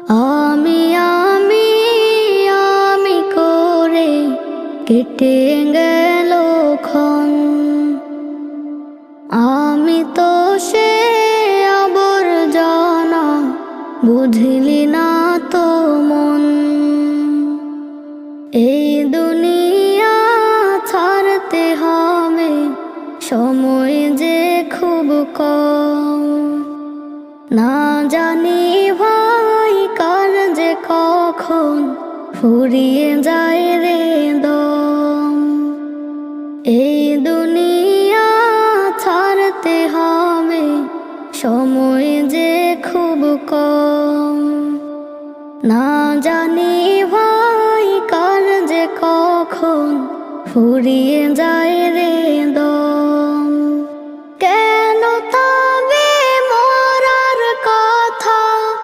আমি আমি আমি করে কেটে গেল ক্ষণ। আমি তো সে আবর্জনা, বুঝলি না তো মন। এই দুনিয়া ছাড়তে হবে, সময় যে খুব কম। না জানি ভাই কার যে কখন ফুরিয়ে যায় রে দম। এই দুনিয়া ছাড়তে হবে, সময় যে খুব কম। না জানি ভাই কার যে কখন ফুরিয়ে যায়